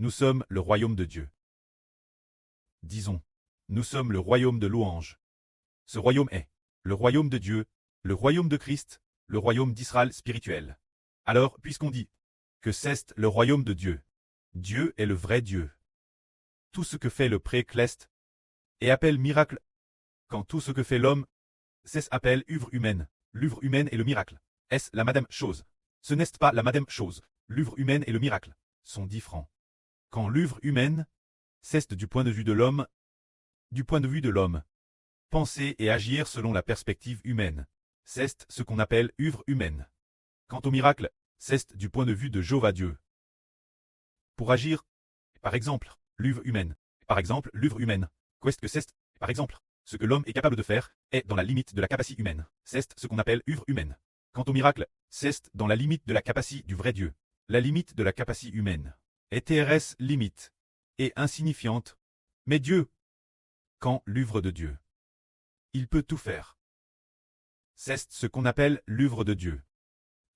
nous sommes le royaume de Dieu. Disons, nous sommes le royaume de louange. Ce royaume est le royaume de Dieu, le royaume de Christ, le royaume d'Israël spirituel. Alors, puisqu'on dit que c'est le royaume de Dieu, Dieu est le vrai Dieu. Tout ce que fait le précleste et appelle miracle, quand tout ce que fait l'homme, c'est appelle œuvre humaine. L'œuvre humaine est le miracle. Est-ce la madame chose? Ce n'est pas la madame chose. L'œuvre humaine et le miracle sont différents. Quand l'œuvre humaine, c'est du point de vue de l'homme, penser et agir selon la perspective humaine. C'est ce qu'on appelle œuvre humaine. Quant au miracle, c'est du point de vue de Jéhovah Dieu. Pour agir, par exemple, l'œuvre humaine. Par exemple, l'œuvre humaine. Qu'est-ce que c'est? Par exemple, ce que l'homme est capable de faire est dans la limite de la capacité humaine. C'est ce qu'on appelle œuvre humaine. Quant au miracle, c'est dans la limite de la capacité du vrai Dieu. La limite de la capacité humaine est TRS limite et insignifiante. Mais Dieu, quand l'œuvre de Dieu, il peut tout faire. C'est ce qu'on appelle l'œuvre de Dieu.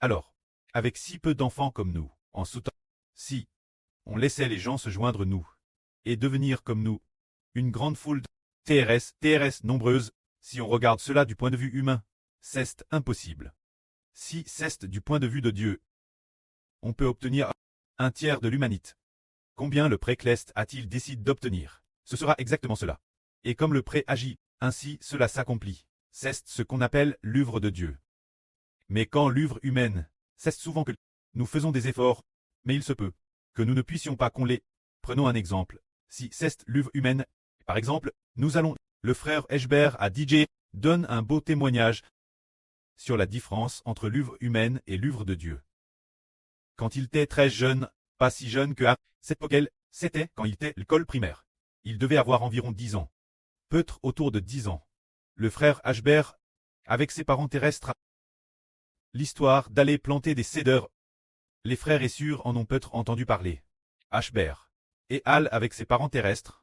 Alors, avec si peu d'enfants comme nous, en sous-temps, si on laissait les gens se joindre nous et devenir comme nous, une grande foule de TRS nombreuses, si on regarde cela du point de vue humain, c'est impossible. Si c'est du point de vue de Dieu, on peut obtenir un tiers de l'humanité. Combien le précleste a-t-il décidé d'obtenir? Ce sera exactement cela. Et comme le pré agit, ainsi cela s'accomplit. C'est ce qu'on appelle l'œuvre de Dieu. Mais quand l'œuvre humaine, c'est souvent que nous faisons des efforts, mais il se peut que nous ne puissions pas combler. Prenons un exemple. Si c'est l'œuvre humaine, par exemple, nous allons, le frère Eshbert à DJ donne un beau témoignage sur la différence entre l'œuvre humaine et l'œuvre de Dieu. Quand il était très jeune, pas si jeune que à cette époque, c'était quand il était l'école primaire. Il devait avoir environ 10 ans. Peut-être autour de 10 ans. Le frère Eshbert, avec ses parents terrestres, l'histoire d'aller planter des cèdres. Les frères et sœurs en ont peut-être entendu parler. Eshbert et Al avec ses parents terrestres.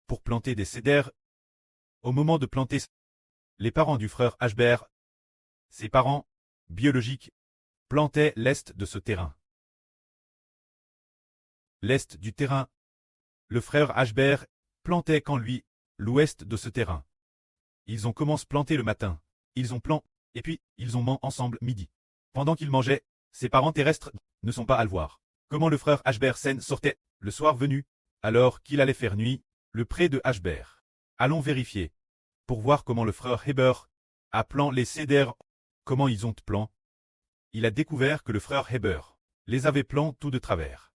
Pour planter des cèdres, au moment de planter, les parents du frère Eshbert, ses parents, biologiques, plantaient l'est de ce terrain. L'est du terrain, le frère Eshbert plantait quand lui, l'ouest de ce terrain. Ils ont commencé à planter le matin, ils ont planté, et puis ils ont mangé ensemble midi. Pendant qu'ils mangeaient, ses parents terrestres ne sont pas à le voir. Comment le frère Eshbert sortait, le soir venu, alors qu'il allait faire nuit, le pré de Eshbert. Allons vérifier, pour voir comment le frère Heber a planté les cèdres, comment ils ont plan. Il a découvert que le frère Heber les avait plantés tout de travers,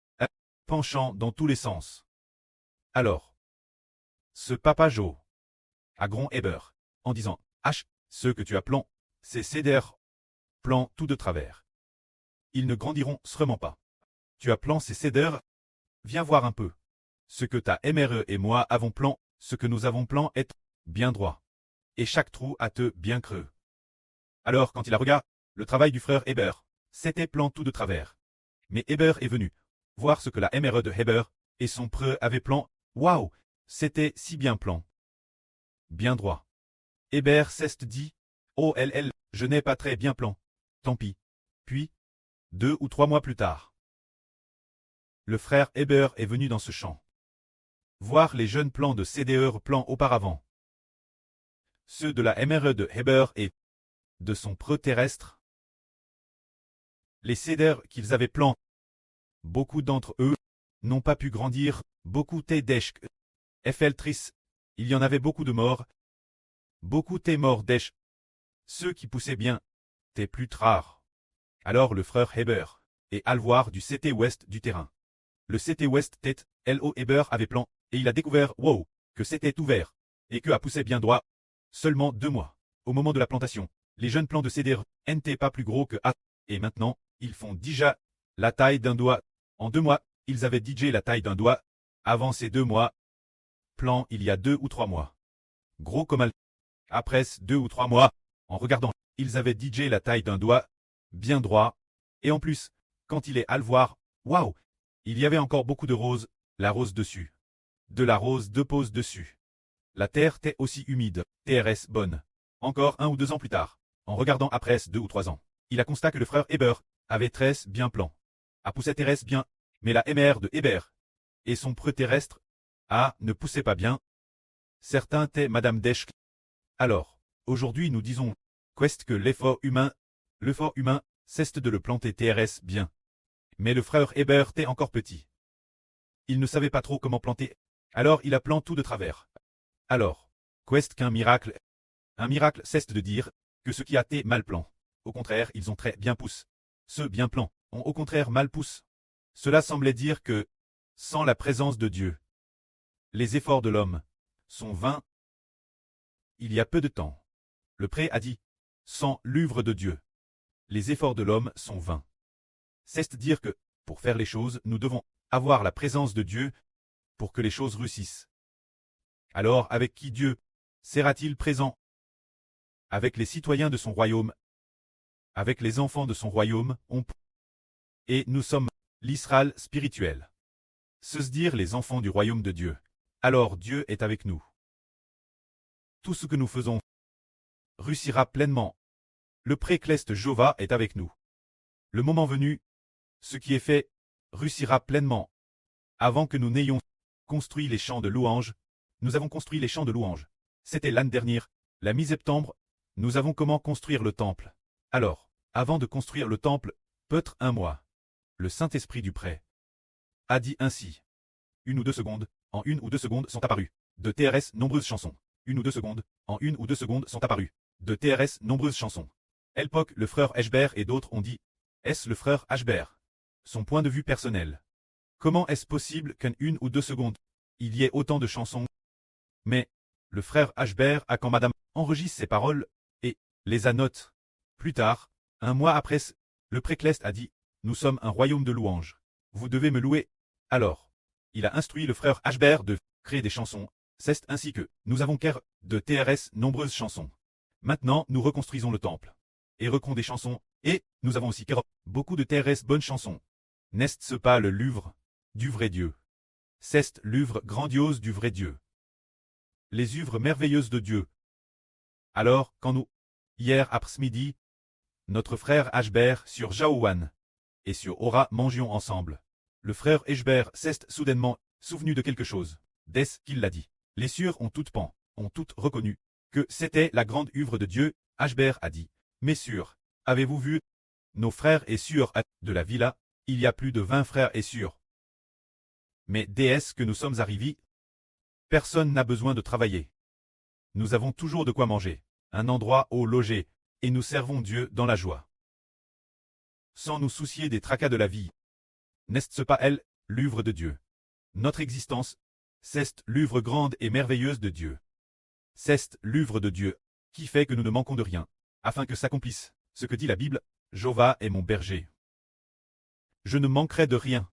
penchant dans tous les sens. Alors, ce papa Joe a grand Heber, en disant, H, ce que tu as planté, ces cèdres, plantent tout de travers. Ils ne grandiront sûrement pas. Tu as planté ces cèdres, viens voir un peu. Ce que ta MRE et moi avons planté, ce que nous avons planté est bien droit. Et chaque trou a te bien creux. Alors quand il a regardé le travail du frère Heber, c'était plan tout de travers. Mais Heber est venu voir ce que la MRE de Heber et son preux avaient plan. Waouh, c'était si bien plan. Bien droit. Heber s'est dit, oh je n'ai pas très bien plan. Tant pis. Puis, 2 ou 3 mois plus tard, le frère Heber est venu dans ce champ. Voir les jeunes plants de CDR plants auparavant. Ceux de la MRE de Heber et de son preux terrestre. Les cèdres qu'ils avaient plantés. Beaucoup d'entre eux n'ont pas pu grandir, beaucoup étaient d'esch. Feltris, il y en avait beaucoup de morts. Beaucoup étaient morts d'esch. Ceux qui poussaient bien étaient plus rares. Alors le frère Heber et al voir du CT ouest du terrain. Le CT ouest tête, L.O. Heber avait plan, et il a découvert, wow, que c'était ouvert, et que a poussé bien droit. Seulement 2 mois. Au moment de la plantation, les jeunes plants de cèdre n'étaient pas plus gros que A, et maintenant, ils font déjà la taille d'un doigt. En 2 mois, ils avaient DJ la taille d'un doigt. Avant ces 2 mois, plan il y a 2 ou 3 mois. Gros comme al. Après 2 ou 3 mois, en regardant, ils avaient DJ la taille d'un doigt, bien droit, et en plus, quand il est à le voir, waouh, il y avait encore beaucoup de roses, la rose dessus. De la rose de pose dessus. La terre était aussi humide, TRS bonne. Encore 1 ou 2 ans plus tard, en regardant après 2 ou 3 ans, il a constaté que le frère Heber avait 13 bien plan. A poussé TRS bien, Mais la MR de Hébert et son preux terrestre, ne poussait pas bien. Certains taient Madame Deschk. Alors, aujourd'hui nous disons, quest que l'effort humain, cesse de le planter TRS bien. Mais le frère Hébert était encore petit. Il ne savait pas trop comment planter, alors il a planté tout de travers. Alors, quest qu'un miracle? Un miracle cesse de dire que ce qui a été mal plan. Au contraire, ils ont très bien poussé. Ceux bien plans ont au contraire mal poussé. Cela semblait dire que, sans la présence de Dieu, les efforts de l'homme sont vains. Il y a peu de temps, le pré a dit, sans l'œuvre de Dieu, les efforts de l'homme sont vains. C'est dire que, pour faire les choses, nous devons avoir la présence de Dieu pour que les choses réussissent. Alors, avec qui Dieu sera-t-il présent? Avec les citoyens de son royaume, avec les enfants de son royaume, et nous sommes l'Israël spirituel. Se dire les enfants du royaume de Dieu. Alors Dieu est avec nous. Tout ce que nous faisons réussira pleinement. Le précleste Jova est avec nous. Le moment venu, ce qui est fait réussira pleinement. Avant que nous n'ayons construit les champs de louanges, nous avons construit les champs de louanges. C'était l'année dernière, la mi-septembre, nous avons comment construire le temple. Alors, avant de construire le temple, peut-être un mois, le Saint-Esprit du prêt a dit ainsi. 1 ou 2 secondes, en 1 ou 2 secondes sont apparues. De TRS nombreuses chansons. 1 ou 2 secondes, en 1 ou 2 secondes sont apparues. De TRS nombreuses chansons. Elpoc, le frère Eschbert et d'autres ont dit. Est-ce le frère Eschbert? Son point de vue personnel. Comment est-ce possible qu'en 1 ou 2 secondes, il y ait autant de chansons? Mais, le frère Eschbert a quand madame enregistre ses paroles, et les annote. Plus tard, un mois après, le précleste a dit, nous sommes un royaume de louanges. Vous devez me louer. Alors, il a instruit le frère Eschbert de créer des chansons, c'est ainsi que nous avons qu'à de TRS nombreuses chansons. Maintenant, nous reconstruisons le temple. Et recon des chansons, et nous avons aussi beaucoup de TRS bonnes chansons. N'est-ce pas le livre du vrai Dieu? C'est l'œuvre grandiose du vrai Dieu. Les œuvres merveilleuses de Dieu. Alors, quand nous, hier après-midi, notre frère Eschbert sur Jaouan et sur Ora mangions ensemble, le frère Eschbert s'est soudainement souvenu de quelque chose. Dès qu'il l'a dit, les sœurs ont toutes reconnu que c'était la grande œuvre de Dieu. Eschbert a dit, messieurs, avez-vous vu nos frères et sœurs de la villa? Il y a plus de 20 frères et sœurs. Mais dès que nous sommes arrivés, personne n'a besoin de travailler. Nous avons toujours de quoi manger, un endroit où loger, et nous servons Dieu dans la joie. Sans nous soucier des tracas de la vie. N'est-ce pas elle, l'œuvre de Dieu? Notre existence, c'est l'œuvre grande et merveilleuse de Dieu. C'est l'œuvre de Dieu, qui fait que nous ne manquons de rien, afin que s'accomplisse ce que dit la Bible, Jova est mon berger. Je ne manquerai de rien.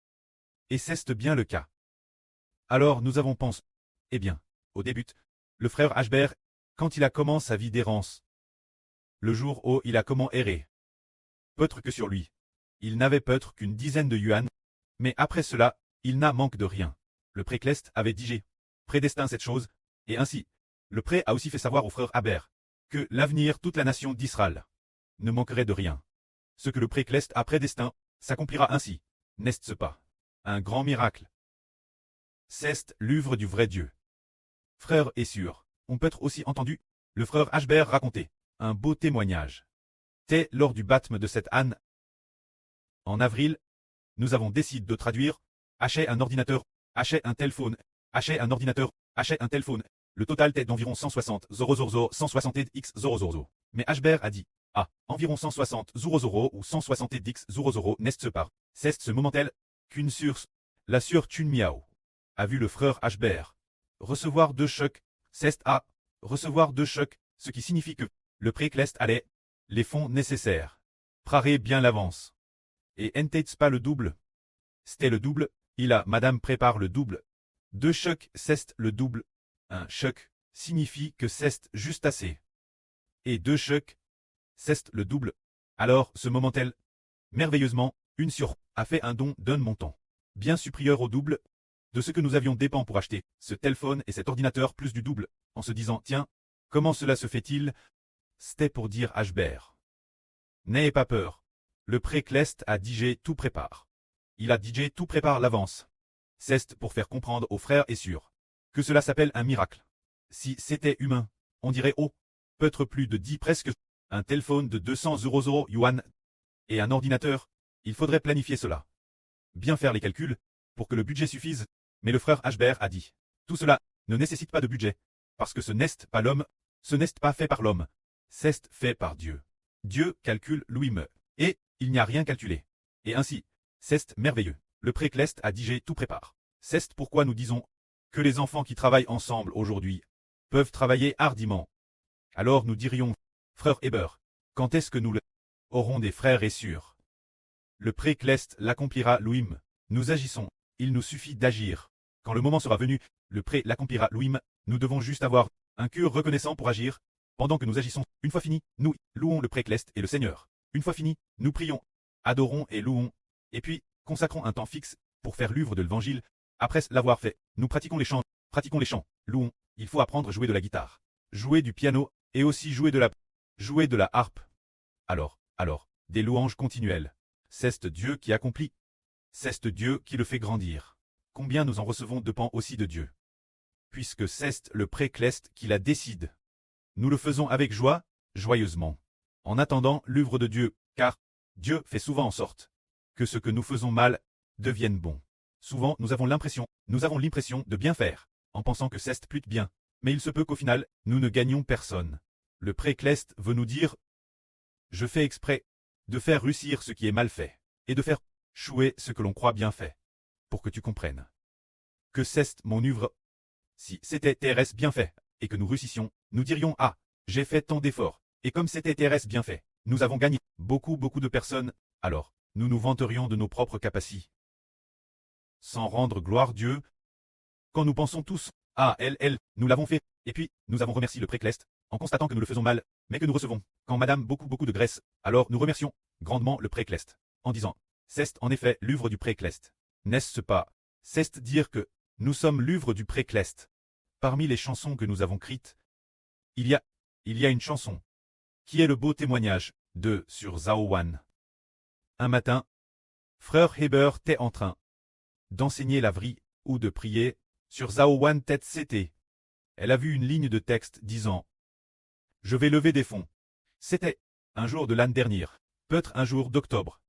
Et c'est bien le cas. Alors nous avons pensé, eh bien, au début, le frère Eschbert, quand il a commencé sa vie d'errance, le jour où il a comment erré, peut-être que sur lui, il n'avait peut-être qu'une dizaine de yuan, mais après cela, il n'a manque de rien. Le précleste avait digé, prédestin cette chose, et ainsi, le pré a aussi fait savoir au frère Haber, que l'avenir toute la nation d'Israël ne manquerait de rien. Ce que le précleste a prédestin, s'accomplira ainsi, n'est-ce pas? Un grand miracle. C'est l'œuvre du vrai Dieu. Frère et sœurs, on peut être aussi entendu, le frère Eschbert raconter un beau témoignage. T'es lors du baptême de cette âne. En avril, nous avons décidé de traduire, acheter un ordinateur, acheter un téléphone, acheter un ordinateur, acheter un téléphone. Le total est d'environ 160 160 x 00. Mais Eschbert a dit, environ 160 00 ou 160 x 00 n'est-ce pas? C'est ce moment-là qu'une sœur, la sœur Chun Miao, a vu le frère Eschbert recevoir 2 chocs, c'est recevoir 2 chocs, ce qui signifie que le précleste allait les fonds nécessaires. Prarez bien l'avance. Et n'était pas le double? C'était le double, madame prépare le double. 2 chocs, c'est le double. Un choc signifie que c'est juste assez. Et 2 chocs, c'est le double. Alors, ce moment-là, merveilleusement, une sœur a fait un don d'un montant bien supérieur au double de ce que nous avions dépensé pour acheter ce téléphone et cet ordinateur plus du double, en se disant, tiens, comment cela se fait-il? C'était pour dire Eschbert. N'ayez pas peur. Le précleste a digé tout prépare. Il a DJ tout prépare l'avance. C'est pour faire comprendre aux frères et sœurs que cela s'appelle un miracle. Si c'était humain, on dirait oh, peut-être plus de 10 presque. Un téléphone de 200 yuan et un ordinateur, il faudrait planifier cela. Bien faire les calculs pour que le budget suffise, mais le frère Ashbert a dit tout cela ne nécessite pas de budget, parce que ce n'est pas l'homme, ce n'est pas fait par l'homme, c'est fait par Dieu. Dieu calcule lui-même, et il n'y a rien calculé. Et ainsi, c'est merveilleux. Le précleste a digé tout prépare. C'est pourquoi nous disons que les enfants qui travaillent ensemble aujourd'hui peuvent travailler hardiment. Alors nous dirions, frère Heber, quand est-ce que nous aurons des frères et sœurs? Le précleste l'accomplira lui-même. Nous agissons, il nous suffit d'agir. Quand le moment sera venu, le pré l'accomplira lui-même. Nous devons juste avoir un cœur reconnaissant pour agir. Pendant que nous agissons, une fois fini, nous louons le précleste et le Seigneur. Une fois fini, nous prions, adorons et louons. Et puis, consacrons un temps fixe pour faire l'œuvre de l'Évangile. Après l'avoir fait, nous pratiquons les chants, louons. Il faut apprendre à jouer de la guitare, jouer du piano et aussi jouer de la harpe. Alors, des louanges continuelles. C'est Dieu qui accomplit. C'est Dieu qui le fait grandir. Combien nous en recevons dépend aussi de Dieu. Puisque c'est le précleste qui la décide. Nous le faisons avec joie, joyeusement. En attendant l'œuvre de Dieu, car Dieu fait souvent en sorte que ce que nous faisons mal devienne bon. Souvent nous avons l'impression de bien faire, en pensant que c'est plus bien. Mais il se peut qu'au final, nous ne gagnions personne. Le précleste veut nous dire « Je fais exprès de faire réussir ce qui est mal fait, et de faire chouer ce que l'on croit bien fait, pour que tu comprennes. Que c'est mon œuvre. Si c'était TRS bien fait, et que nous réussissions, nous dirions « Ah, j'ai fait tant d'efforts, et comme c'était TRS bien fait, nous avons gagné beaucoup de personnes, alors nous nous vanterions de nos propres capacités. Sans rendre gloire Dieu, quand nous pensons tous « Ah, nous l'avons fait, et puis nous avons remercié le précleste, en constatant que nous le faisons mal, mais que nous recevons, quand madame beaucoup de graisse, alors nous remercions grandement le précleste, en disant « C'est en effet l'œuvre du précleste. N'est-ce pas? C'est dire que nous sommes l'œuvre du précleste. » Parmi les chansons que nous avons écrites, il y a une chanson qui est le beau témoignage de sur Zhao Wan. Un matin, frère Heber était en train d'enseigner la vie ou de prier sur Zhao Wan tête c'était. Elle a vu une ligne de texte disant « Je vais lever des fonds. » C'était un jour de l'année dernière, peut-être un jour d'octobre.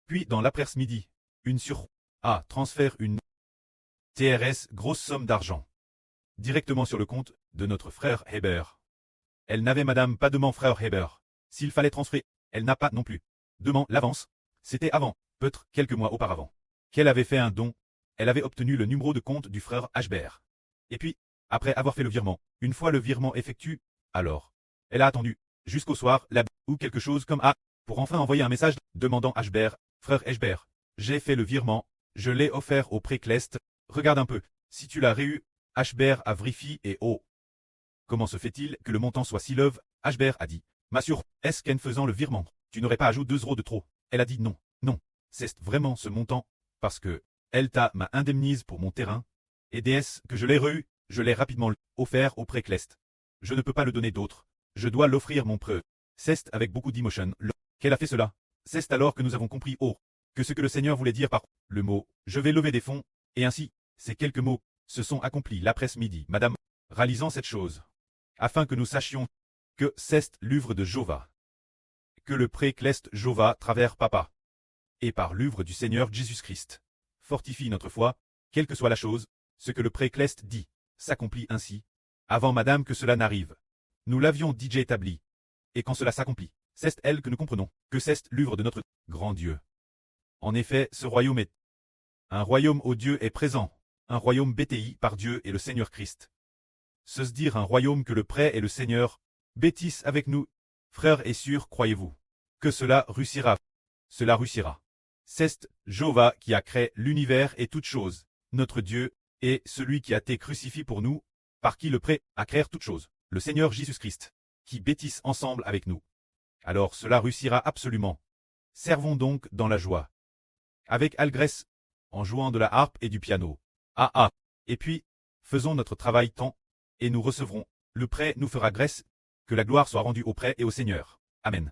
Puis dans l'après-midi, une sur a transfère une TRS grosse somme d'argent directement sur le compte de notre frère Heber. Elle n'avait madame pas demandé frère Heber. S'il fallait transférer, elle n'a pas non plus demandé l'avance. C'était avant, peut-être quelques mois auparavant, qu'elle avait fait un don. Elle avait obtenu le numéro de compte du frère Ashbert. Et puis, après avoir fait le virement, une fois le virement effectué, alors, elle a attendu, jusqu'au soir, ou quelque chose comme A, pour enfin envoyer un message demandant Ashbert, frère Ashbert, j'ai fait le virement, je l'ai offert au précleste, regarde un peu, si tu l'as réu, Ashbert a vérifié et oh. Comment se fait-il que le montant soit si love? Ashbert a dit, m'assure, est-ce qu'en faisant le virement, tu n'aurais pas ajouté 2 € de trop? Elle a dit non, c'est vraiment ce montant, parce que, elle m'a indemnise pour mon terrain, et DS que je l'ai reçu, je l'ai rapidement offert au précleste. Je ne peux pas le donner d'autre, je dois l'offrir mon preuve. C'est avec beaucoup d'émotion qu'elle a fait cela. C'est alors que nous avons compris, que ce que le Seigneur voulait dire par le mot « je vais lever des fonds », et ainsi, ces quelques mots se sont accomplis l'après-midi, madame, réalisant cette chose, afin que nous sachions que c'est l'œuvre de Jéhovah, que le précleste Jéhovah travers papa, et par l'œuvre du Seigneur Jésus-Christ, fortifie notre foi, quelle que soit la chose, ce que le précleste dit, s'accomplit ainsi, avant madame que cela n'arrive. Nous l'avions déjà établi, et quand cela s'accomplit, c'est elle que nous comprenons, que c'est l'œuvre de notre grand Dieu. En effet, ce royaume est un royaume où Dieu est présent, un royaume bâti par Dieu et le Seigneur Christ. Se dire un royaume que le prêt et le Seigneur bâtissent avec nous, frères et sœurs, croyez-vous que cela réussira? Cela réussira. C'est Jéhovah qui a créé l'univers et toutes choses, notre Dieu, et celui qui a été crucifié pour nous, par qui le prêt à créer toutes choses, le Seigneur Jésus-Christ, qui bâtissent ensemble avec nous. Alors cela réussira absolument. Servons donc dans la joie. Avec allégresse, en jouant de la harpe et du piano. Et puis, faisons notre travail tant, et nous recevrons, le prêt nous fera grâce, que la gloire soit rendue au prêt et au Seigneur. Amen.